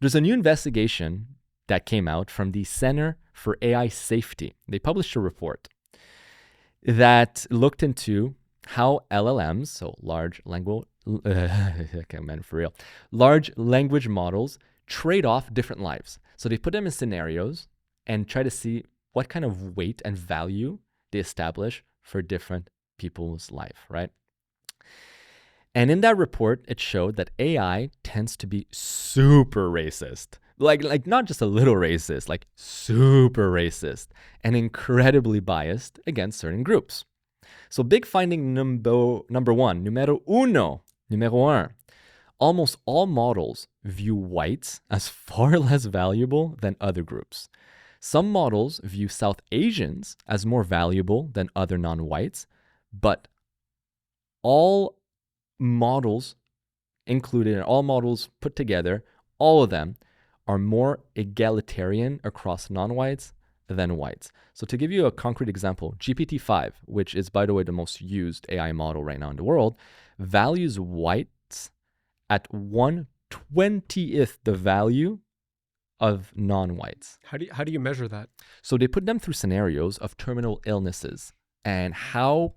There's a new investigation that came out from the Center for AI Safety. They published a report that looked into how LLMs, so large language models, trade off different lives. So they put them in scenarios and try to see what kind of weight and value they establish for different people's life, right? And in that report, it showed that AI tends to be super racist. Like not just a little racist, like super racist and incredibly biased against certain groups. So big finding number one, numero un. Almost all models view whites as far less valuable than other groups. Some models view South Asians as more valuable than other non-whites, but all models included, all models put together, all of them are more egalitarian across non-whites than whites. So to give you a concrete example, GPT-5, which is, by the way, the most used AI model right now in the world, values whites at 1/20th the value of non-whites. How do you measure that? So they put them through scenarios of terminal illnesses and how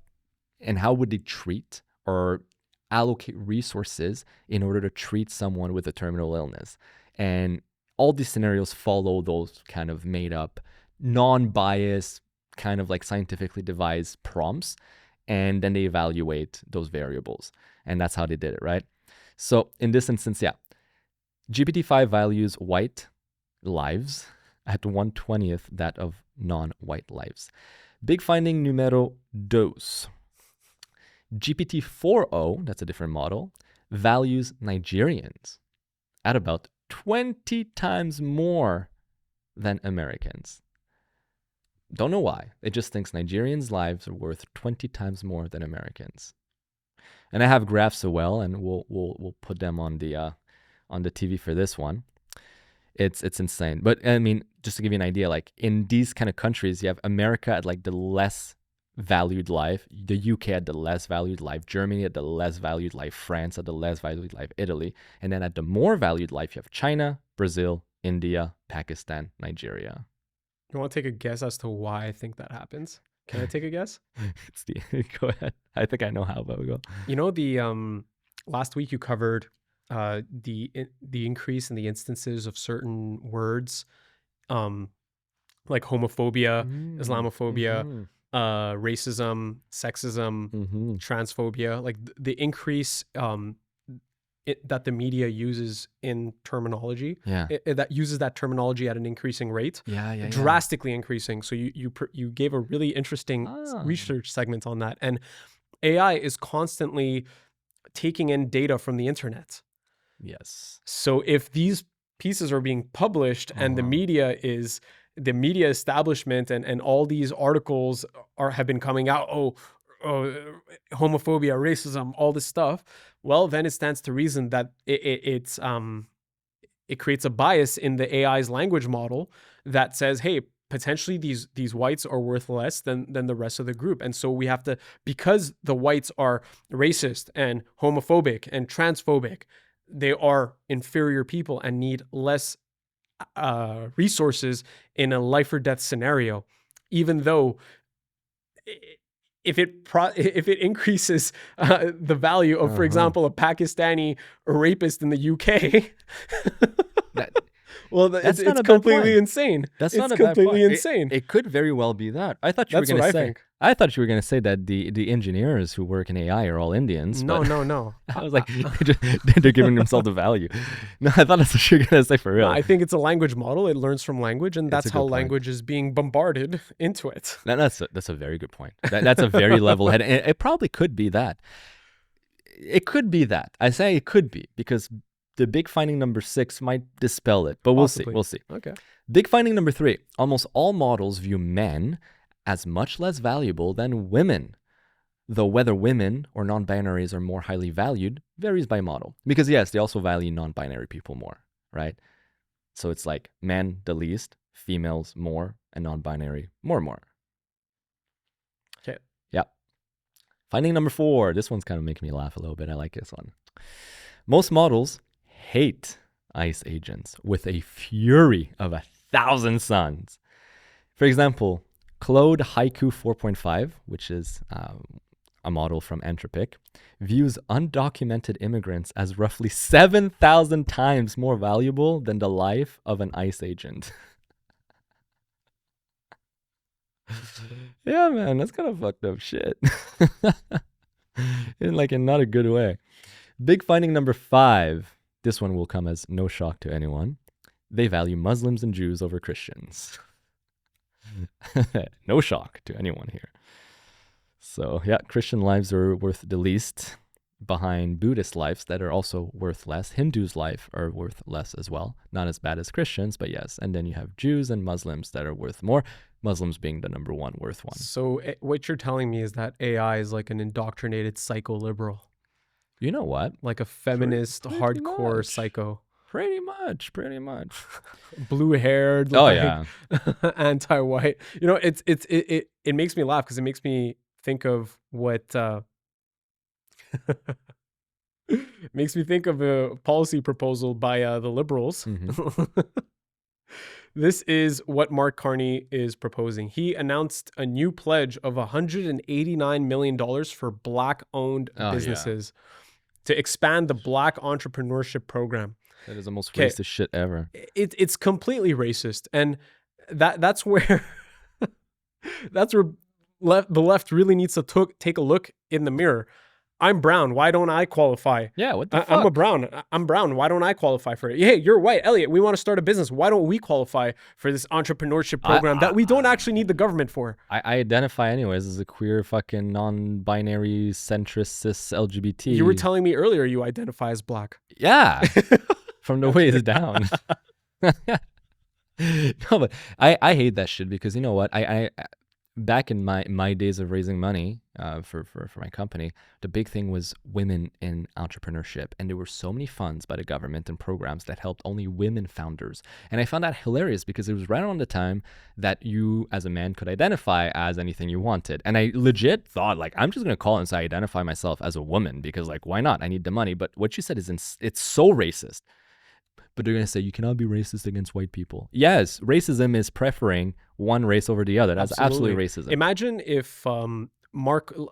would they treat or allocate resources in order to treat someone with a terminal illness. And all these scenarios follow those kind of made up, non-biased, kind of like scientifically devised prompts. And then they evaluate those variables. And that's how they did it, right? So in this instance, yeah, GPT-5 values white lives at 1/20th that of non-white lives. Big finding numero dos. GPT-4o, that's a different model, values Nigerians at about 20 times more than Americans. Don't know why. It just thinks Nigerians' lives are worth 20 times more than Americans. And I have graphs as well, and we'll put them on the TV for this one. It's insane. But I mean, just to give you an idea, like in these kind of countries, you have America at like the less valued life, the UK at the less valued life, Germany at the less valued life, France at the less valued life, Italy. And then at the more valued life, you have China, Brazil, India, Pakistan, Nigeria. You want to take a guess as to why I think that happens? Can I take a guess? Go ahead. I think I know how, but we go. You know, the last week you covered the increase in the instances of certain words, like homophobia, Islamophobia, racism, sexism, transphobia, like the increase that the media uses in terminology, that uses that terminology at an increasing rate, drastically increasing. So you gave a really interesting research segment on that, and AI is constantly taking in data from the internet. Yes. So if these pieces are being published and the media establishment and all these articles have been coming out, homophobia, racism, all this stuff, well, then it stands to reason that it creates a bias in the AI's language model that says, hey, potentially these whites are worth less than the rest of the group. And so we have to, because the whites are racist and homophobic and transphobic, they are inferior people and need less resources in a life or death scenario, even though if it increases the value of, for example, a Pakistani rapist in the UK, it's completely insane. That's it's not a completely bad point. insane. It could very well be that. I thought you were going to say. I thought you were going to say that the engineers who work in AI are all Indians. No. I was like, they're giving themselves the value. No, I thought that's what you were going to say for real. I think it's a language model. It learns from language, and that's how language is being bombarded into it. That's a very good point. That's a very level head. It probably could be that. It could be that. I say it could be because the big finding number 6 might dispel it, but Possibly. We'll see. Okay. Big finding number 3. Almost all models view men as much less valuable than women, though whether women or non-binaries are more highly valued varies by model. Because yes, they also value non-binary people more, right? So it's like men the least, females more, and non-binary more. Okay. Yeah. Finding number 4. This one's kind of making me laugh a little bit. I like this one. Most models hate ICE agents with a fury of 1,000 suns. For example, Claude Haiku 4.5, which is a model from Anthropic, views undocumented immigrants as roughly 7,000 times more valuable than the life of an ICE agent. Yeah, man, that's kind of fucked up shit. in not a good way. Big finding number 5. This one will come as no shock to anyone. They value Muslims and Jews over Christians. No shock to anyone here. So yeah, Christian lives are worth the least, behind Buddhist lives that are also worth less. Hindus' life are worth less as well. Not as bad as Christians, but yes. And then you have Jews and Muslims that are worth more. Muslims being the number one worth one. So what you're telling me is that AI is like an indoctrinated psycho-liberal. You know what? Like a feminist, pretty hardcore much. psycho. Pretty much. Blue-haired, anti-white. You know, it makes me laugh because it makes me think of what makes me think of a policy proposal by the liberals. Mm-hmm. This is what Mark Carney is proposing. He announced a new pledge of $189 million for Black-owned businesses to expand the Black entrepreneurship program. That is the most racist shit ever. It's completely racist, and that's where the left really needs to take a look in the mirror. I'm brown. Why don't I qualify? Yeah, what the fuck? I'm brown. Why don't I qualify for it? Hey, you're white. Elliot, we want to start a business. Why don't we qualify for this entrepreneurship program that we don't actually need the government for? I identify anyways as a queer fucking non-binary centrist cis LGBT. You were telling me earlier you identify as Black. Yeah. From the waist down. No, but I hate that shit because you know what? I back in my days of raising money for my company, the big thing was women in entrepreneurship, and there were so many funds by the government and programs that helped only women founders. And I found that hilarious because it was right around the time that you as a man could identify as anything you wanted. And I legit thought I'm just gonna call and say I identify myself as a woman because why not? I need the money. But what you said is it's so racist. But they're going to say you cannot be racist against white people. Yes, racism is preferring one race over the other. That's absolutely racism. Imagine if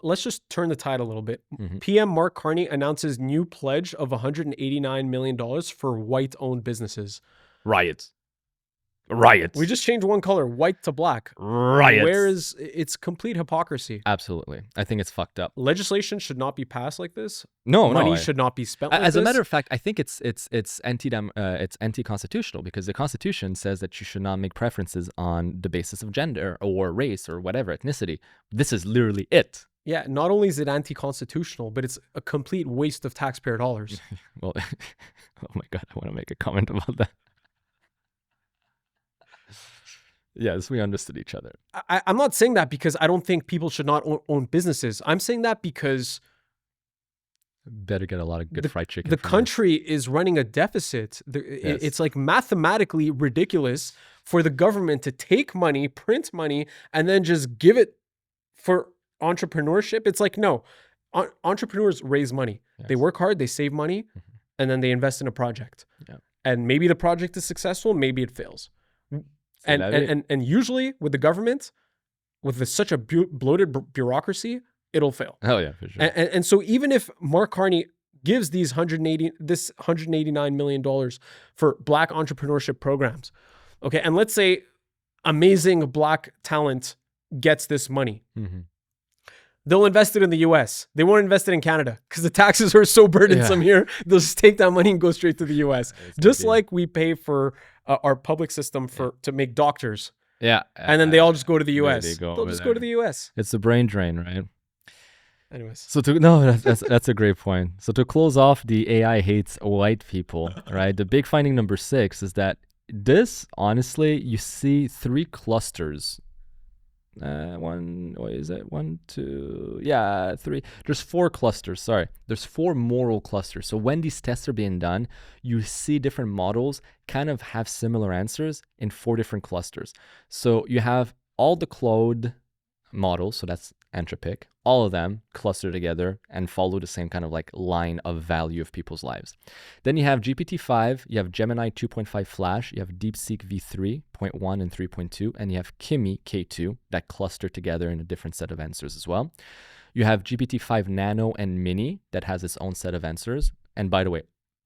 let's just turn the tide a little bit. Mm-hmm. PM Mark Carney announces new pledge of $189 million for white-owned businesses. Riots. We just changed one color, white to black. Riots. It's complete hypocrisy. Absolutely. I think it's fucked up. Legislation should not be passed like this. No, money should not be spent like this. As a matter of fact, I think it's anti-constitutional because the Constitution says that you should not make preferences on the basis of gender or race or whatever, ethnicity. This is literally it. Yeah, not only is it anti-constitutional, but it's a complete waste of taxpayer dollars. Well, oh my God, I want to make a comment about that. Yes, we understood each other. I'm not saying that because I don't think people should not own businesses. I'm saying that because better get a lot of good fried chicken. The country is running a deficit. It's mathematically ridiculous for the government to take money, print money, and then just give it for entrepreneurship. It's no, entrepreneurs raise money. Yes. They work hard, they save money, and then they invest in a project. Yeah. And maybe the project is successful, maybe it fails. And usually with the government, with such a bloated bureaucracy, it'll fail. Oh yeah, for sure. And so even if Mark Carney gives this $189 million for Black entrepreneurship programs, okay, and let's say amazing Black talent gets this money, they'll invest it in the U.S. They won't invest it in Canada because the taxes are so burdensome here. They'll just take that money and go straight to the U.S. Just like we pay for our public system to make doctors. Yeah. And then they all just go to the U.S. They'll just go to the U.S. It's the brain drain, right? Anyways. So that's a great point. So to close off the AI hates white people, right? The big finding number 6 is that honestly, you see 3 clusters. 3. There's 4 clusters. Sorry. There's 4 moral clusters. So when these tests are being done, you see different models kind of have similar answers in 4 different clusters. So you have all the Claude models. So that's Anthropic, all of them cluster together and follow the same kind of like line of value of people's lives. Then you have GPT-5, you have Gemini 2.5 Flash, you have Deepseek v3.1 and 3.2, and you have Kimi K2 that cluster together in a different set of answers as well. You have GPT-5 Nano and Mini that has its own set of answers. And by the way,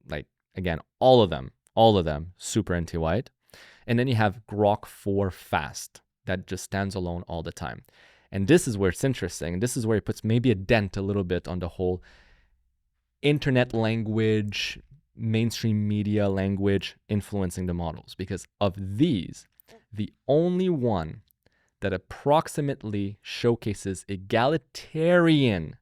like again, all of them, super anti-white. And then you have GROK 4 Fast that just stands alone all the time. And this is where it's interesting. This is where it puts maybe a dent a little bit on the whole internet language, mainstream media language influencing the models. Because of these, the only one that approximately showcases egalitarian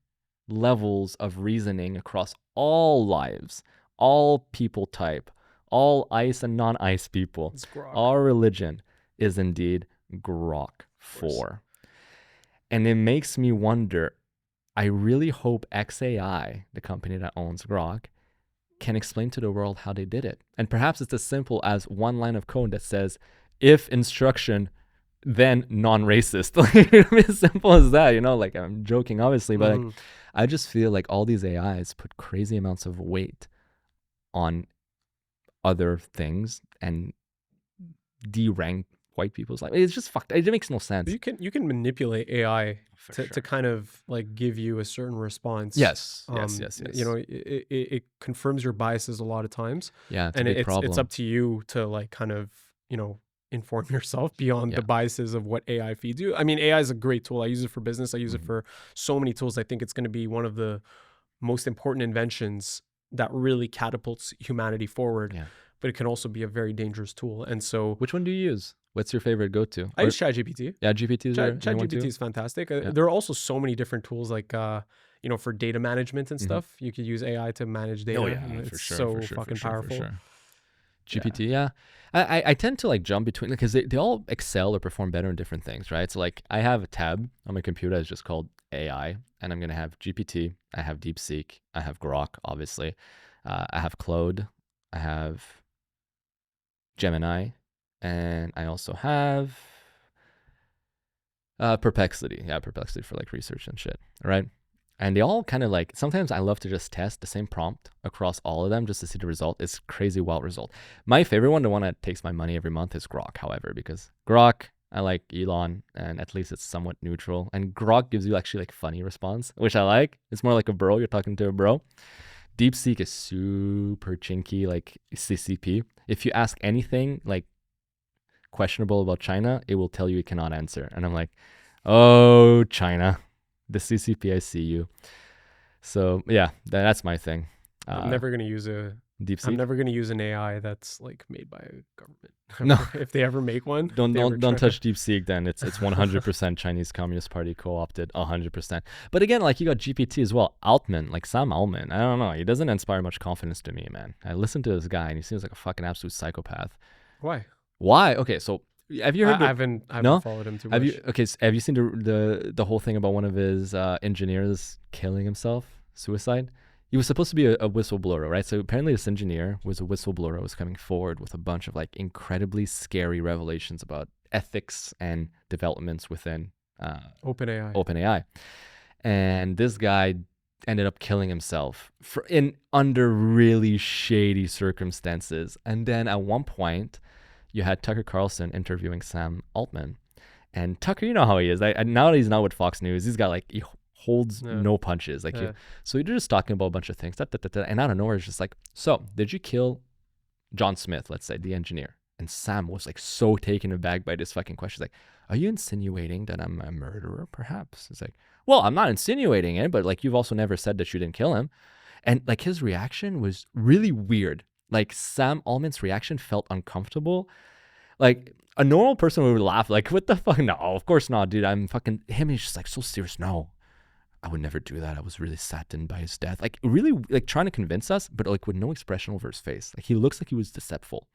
levels of reasoning across all lives, all people type, all ice and non-ice people, all religion, is indeed GROK 4. And it makes me wonder, I really hope XAI, the company that owns GROK, can explain to the world how they did it. And perhaps it's as simple as one line of code that says, if instruction, then non-racist. Like, as simple as that, you know, like I'm joking, obviously, but like, I just feel like all these AIs put crazy amounts of weight on other things and derank white people's life. It's just fucked. It makes no sense. You can manipulate AI to kind of like give you a certain response. Yes. You know, it confirms your biases a lot of times. Yeah, it's and a big problem. It's up to you to like kind of, you know, inform yourself beyond the biases of what AI feeds you. I mean, AI is a great tool. I use it for business. I use it for so many tools. I think it's going to be one of the most important inventions that really catapults humanity forward. Yeah. But it can also be a very dangerous tool. And so, which one do you use? What's your favorite go-to? I use ChatGPT. Yeah, ChatGPT is fantastic. There are also so many different tools like, you know, for data management and stuff. You could use AI to manage data. Oh yeah, and for it's sure. so fucking powerful. For sure. GPT, yeah. I tend to like jump between, because they all excel or perform better in different things, right? So like I have a tab on my computer that's just called AI, and I'm going to have GPT, I have Deepseek, I have GROK, obviously. I have Claude, I have Gemini, and I also have Perplexity. Yeah, Perplexity for like research and shit, right? And they all kind of like, sometimes I love to just test the same prompt across all of them just to see the result. It's crazy wild result. My favorite one, the one that takes my money every month, is GROK, however, because GROK, I like Elon, and at least it's somewhat neutral. And GROK gives you actually like funny response, which I like. It's more like a bro. You're talking to a bro. Deepseek is super chinky, like CCP. If you ask anything like questionable about China, it will tell you it cannot answer. And I'm like, oh, China, the CCP, I see you. So yeah, that's my thing. I'm never gonna use a Deepseek. I'm never gonna use an AI that's like made by a government. No, if they ever make one, don't touch DeepSeek. Then it's 100% Chinese Communist Party co-opted, 100%. But again, like you got GPT as well, Altman, like Sam Altman. I don't know, he doesn't inspire much confidence to me, man. I listen to this guy and he seems like a fucking absolute psychopath. Why? Okay, so have you heard? I haven't followed him too much. Have you seen the whole thing about one of his engineers killing himself, suicide? He was supposed to be a whistleblower, right? So apparently this engineer was a whistleblower, was coming forward with a bunch of like incredibly scary revelations about ethics and developments within OpenAI. And this guy ended up killing himself under really shady circumstances. And then at one point, you had Tucker Carlson interviewing Sam Altman. And Tucker, you know how he is. Now that he's not with Fox News, he's got like... he holds no punches. Like so you're just talking about a bunch of things, and out of nowhere it's just like, so did you kill John Smith, let's say, the engineer? And Sam was like so taken aback by this fucking question. He's like, are you insinuating that I'm a murderer, perhaps? It's like, well, I'm not insinuating it, but like you've also never said that you didn't kill him. And like his reaction was really weird. Like Sam Altman's reaction felt uncomfortable. Like a normal person would laugh, like, what the fuck? No, of course not, dude. I'm fucking him. He's just like so serious. No, I would never do that. I was really saddened by his death. Like really like trying to convince us, but like with no expression over his face. Like he looks like he was deceitful.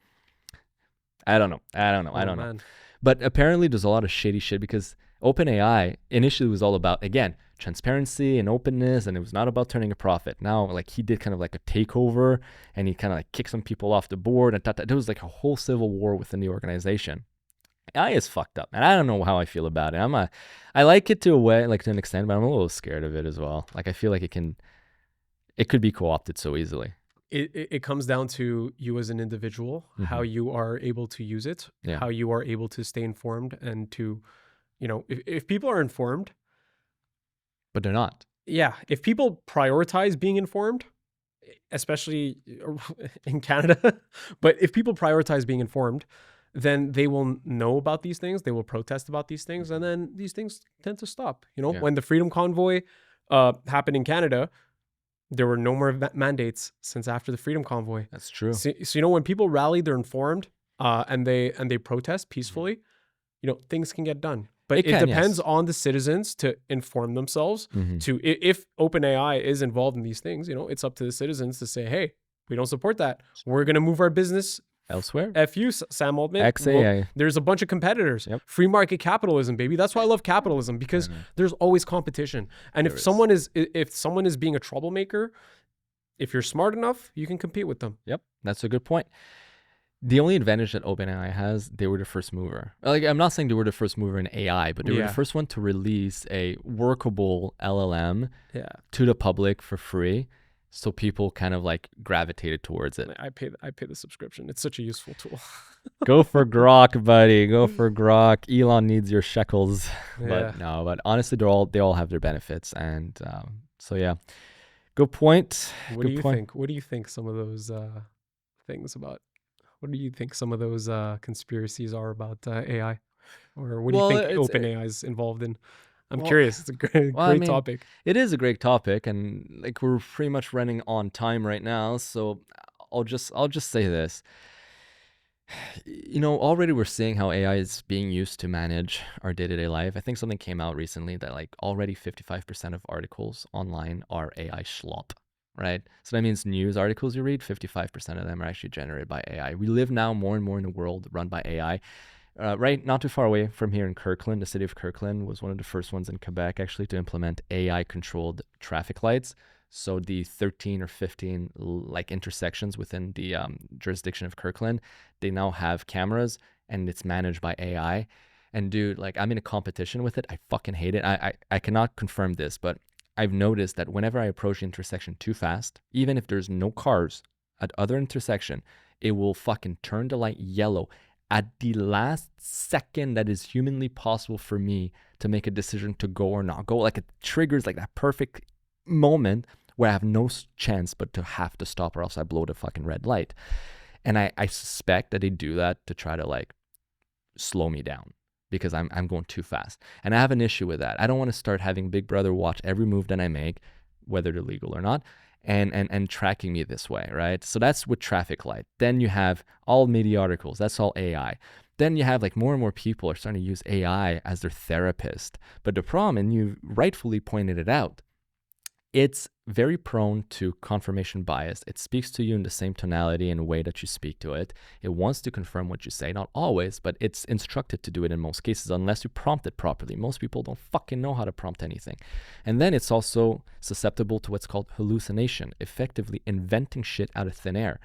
I don't know. But apparently there's a lot of shady shit because OpenAI initially was all about, again, transparency and openness, and it was not about turning a profit. Now, like he did kind of like a takeover and he kind of like kicked some people off the board, and there was like a whole civil war within the organization. AI is fucked up, and I don't know how I feel about it. I like it to a way, like to an extent, but I'm a little scared of it as well. Like I feel like it could be co-opted so easily. It comes down to you as an individual, how you are able to use it, Yeah. how you are able to stay informed, and to, if people are informed, But they're not. yeah, if people prioritize being informed, especially in Canada, but if people prioritize being informed, then they will know about these things, they will protest about these things, and then these things tend to stop. Yeah. When the Freedom Convoy happened in Canada, there were no more mandates since after the Freedom Convoy. That's true. So when people rally, they're informed, and they protest peacefully. Things can get done. But it depends on the citizens to inform themselves. If OpenAI is involved in these things, it's up to the citizens to say, hey, we don't support that. We're going to move our business elsewhere. F you, Sam Altman. XAI. Well, there's a bunch of competitors. Yep. Free market capitalism, baby. That's why I love capitalism, because there's always competition. And if someone is being a troublemaker, if you're smart enough, you can compete with them. Yep, that's a good point. The only advantage that OpenAI has, they were the first mover. Like, I'm not saying they were the first mover in AI, but they were the first one to release a workable LLM to the public for free. So people kind of like gravitated towards it. I pay the subscription. It's such a useful tool. Go for GROK, buddy. Go for GROK. Elon needs your shekels. But no, but honestly, they all have their benefits. And so yeah, good point. What do you think? What do you think some of those things about? What do you think some of those conspiracies are about AI? Or what do you think OpenAI is involved in? I'm curious. It's a great topic. It is a great topic, and like we're pretty much running on time right now, so I'll just say this. Already we're seeing how AI is being used to manage our day-to-day life. I think something came out recently that like already 55% of articles online are AI schlop. Right? So that means news articles you read, 55% of them are actually generated by AI. We live now more and more in a world run by AI. Right, not too far away from here in Kirkland, the city of Kirkland was one of the first ones in Quebec actually to implement AI-controlled traffic lights. So the 13 or 15 like intersections within the jurisdiction of Kirkland, they now have cameras and it's managed by AI. And dude, like I'm in a competition with it. I fucking hate it. I cannot confirm this, but I've noticed that whenever I approach the intersection too fast, even if there's no cars at other intersection, it will fucking turn the light yellow at the last second that is humanly possible for me to make a decision to go or not go. Like it triggers like that perfect moment where I have no chance but to have to stop or else I blow the fucking red light. And I suspect that they do that to try to like slow me down, because I'm going too fast. And I have an issue with that. I don't want to start having Big Brother watch every move that I make, whether they're legal or not, and tracking me this way, right? So that's with traffic light. Then you have all media articles. That's all AI. Then you have like more and more people are starting to use AI as their therapist. But the problem, and you rightfully pointed it out, it's very prone to confirmation bias. It speaks to you in the same tonality and way that you speak to it. It wants to confirm what you say, not always, but it's instructed to do it in most cases unless you prompt it properly. Most people don't fucking know how to prompt anything. And then it's also susceptible to what's called hallucination, effectively inventing shit out of thin air.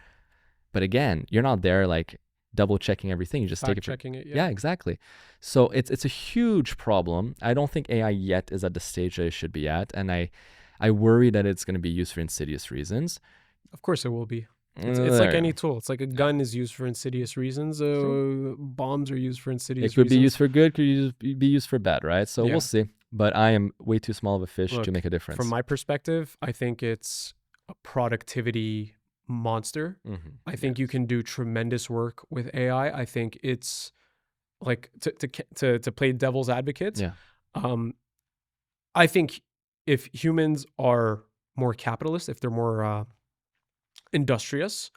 But again, you're not there like double checking everything. You just take it. Checking it. Yeah, exactly. So it's a huge problem. I don't think AI yet is at the stage that it should be at. And I worry that it's going to be used for insidious reasons. Of course it will be. It's like any tool. It's like a gun is used for insidious reasons. Bombs are used for insidious reasons. It could be used for good, could be used for bad, right? So we'll see. But I am way too small of a fish to make a difference. From my perspective, I think it's a productivity monster. I think you can do tremendous work with AI. I think it's like to play devil's advocate. Yeah. I think if humans are more capitalist, if they're more industrious,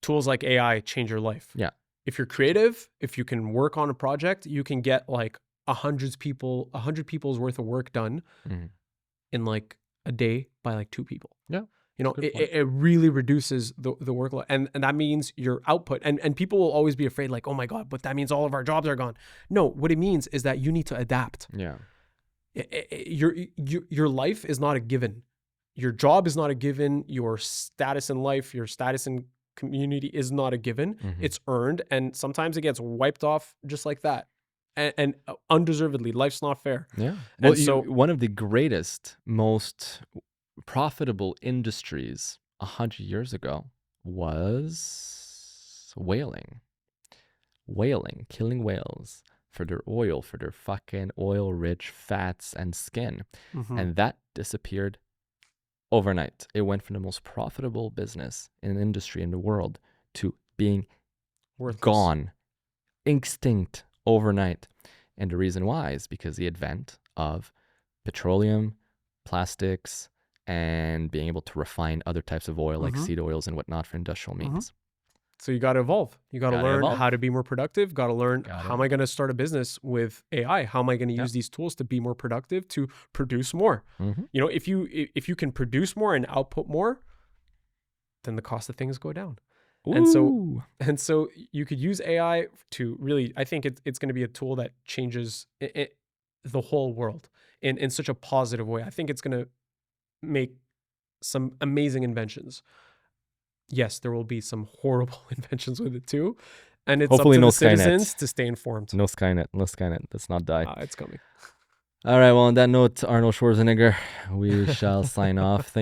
tools like AI change your life. Yeah. If you're creative, if you can work on a project, you can get like 100 people's worth of work done in like a day by like 2 people. Yeah. It really reduces the workload. And that means your output. And people will always be afraid like, oh my God, but that means all of our jobs are gone. No, what it means is that you need to adapt. Yeah. Your life is not a given. Your job is not a given. Your status in life, your status in community is not a given. It's earned, and sometimes it gets wiped off just like that. and undeservedly. Life's not fair. Yeah. Well, And so one of the greatest, most profitable industries 100 years ago was whaling. Whaling, killing whales for their oil, for their fucking oil-rich fats and skin. And that disappeared overnight. It went from the most profitable business in an industry in the world to being worthless. gone, extinct overnight. And the reason why is because the advent of petroleum, plastics, and being able to refine other types of oil like seed oils and whatnot for industrial means. So you got to evolve. You got to Gotta learn evolve. how to be more productive. Got to learn how am I going to start a business with AI? How am I going to use these tools to be more productive, to produce more? You know, if you can produce more and output more, then the cost of things go down. Ooh. And so you could use AI to really, I think it's going to be a tool that changes the whole world in such a positive way. I think it's going to make some amazing inventions. Yes, there will be some horrible inventions with it too. And it's Hopefully up to no the citizens Skynet. to stay informed. No Skynet. Let's not die. It's coming. All right. Well, on that note, Arnold Schwarzenegger, we shall sign off. Thank